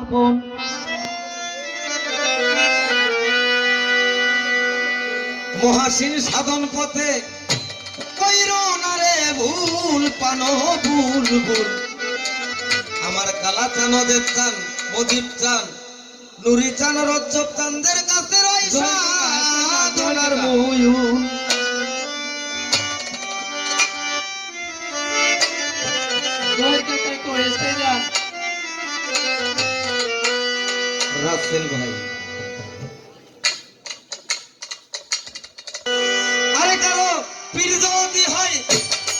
আপন মহাসীন সাধন পথে কইরো না রে ভুল পানো ভুল ভুল আমার কালা চান ওদের চান মজিব চান নুরি চান রজ্জব চান্দের কাছে রইসা দোনার ময়ূর রাসেল ভাই আরে কারো পীর যদি হয়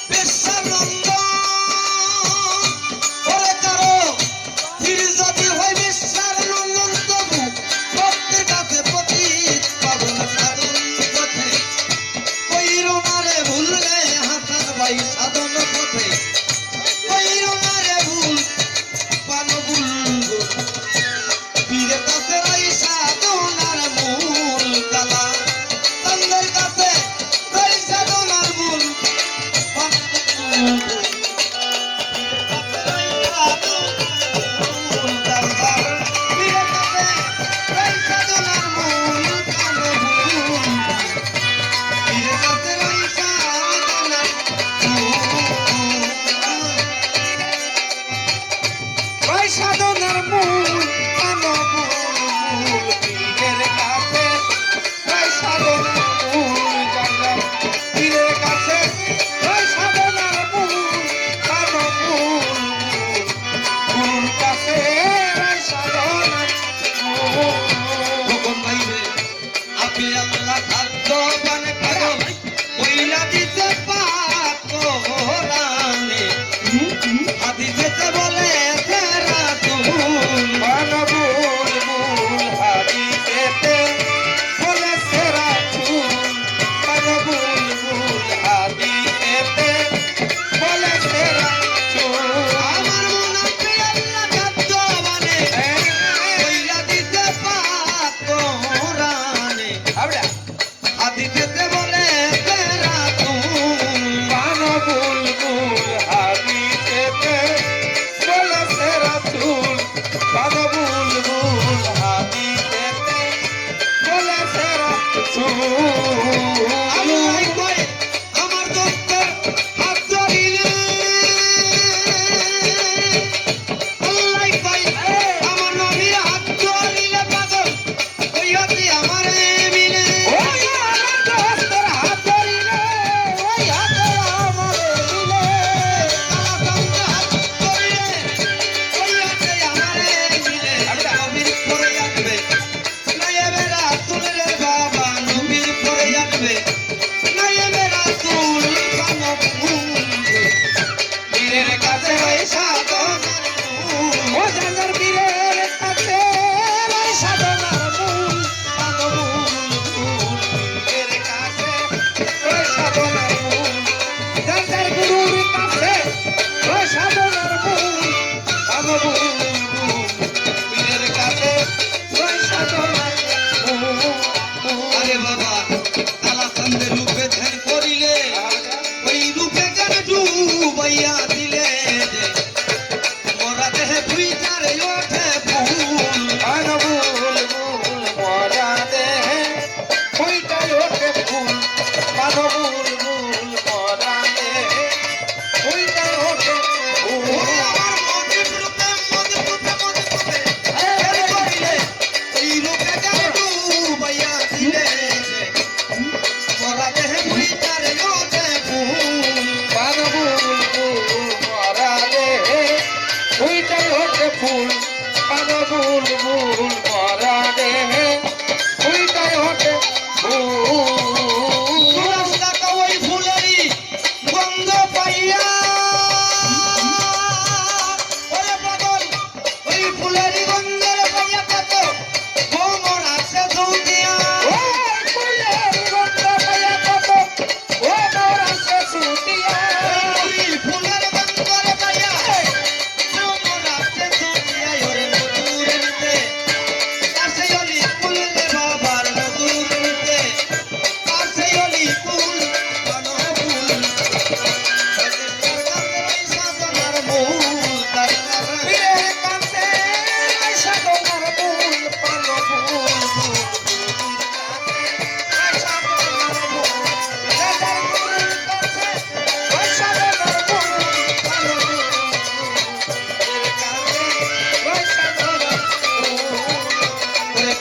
বেশ্যার নন্দ ওরে কারো পীর যদি হয় বেশ্যার নন্দন তবু ভক্তের কাছে পতিত পাবন সাধন পথে কইরো না রে ভুল রে হাসান ভাই সাধন পথে কইরো না রে ভুল পানো বুলবুল পীরের কাছে রইসা দোনার মূল কালা চন্দের কাছে রইসা দোনার মূল সাধনার মূল পীরের কাছে সাধনার মূল পীরের কাছে সাধনার মূল গুরুর কাছে সাধনার আপনি আল্লাহ খাদ্য পান পাগল কইলা দিতে পাক কোরআনে হাদিসেতে বলে ফুল পানো বুলবুল মরা দেহে ওইটাই হতে ওই ফুলেরই গন্ধ পাইয়া ওরে পাগল ওই ফুলেরই গন্ধের পাইয়া কত কোমর আছে দুনিয়া ফুলের গন্ধ পাইয়া কত কোমর আছে দুনিয়া ফুলের গন্ধের পাইয়া কোমর আছে দুনিয়া ওরে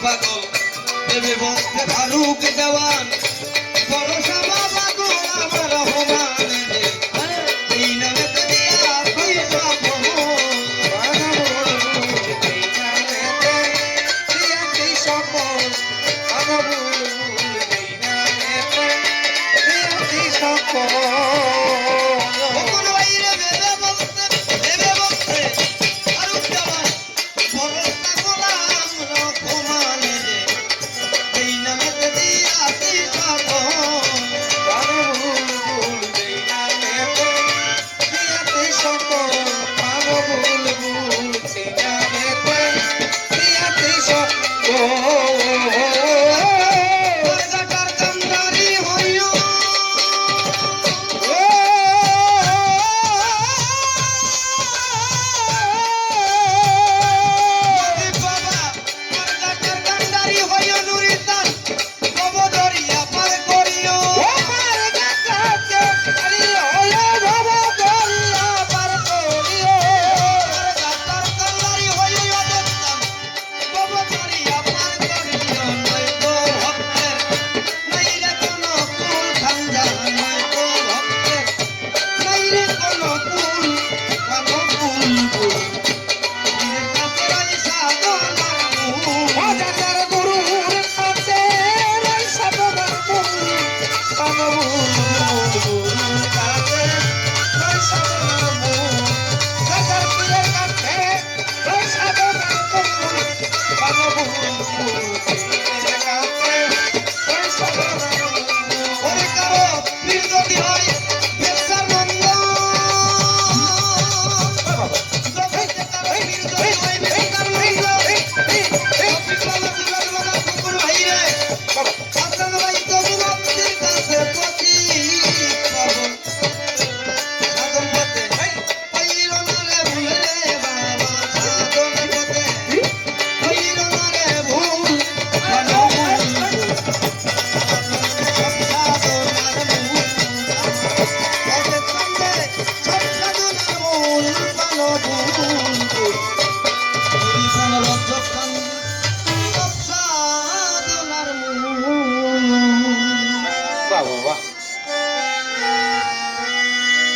পাগল দেবে বলতে ফারুক দেওয়ান ভরসা বাবা গো আমার রহমান এই নামেতে দিয়া তুই সব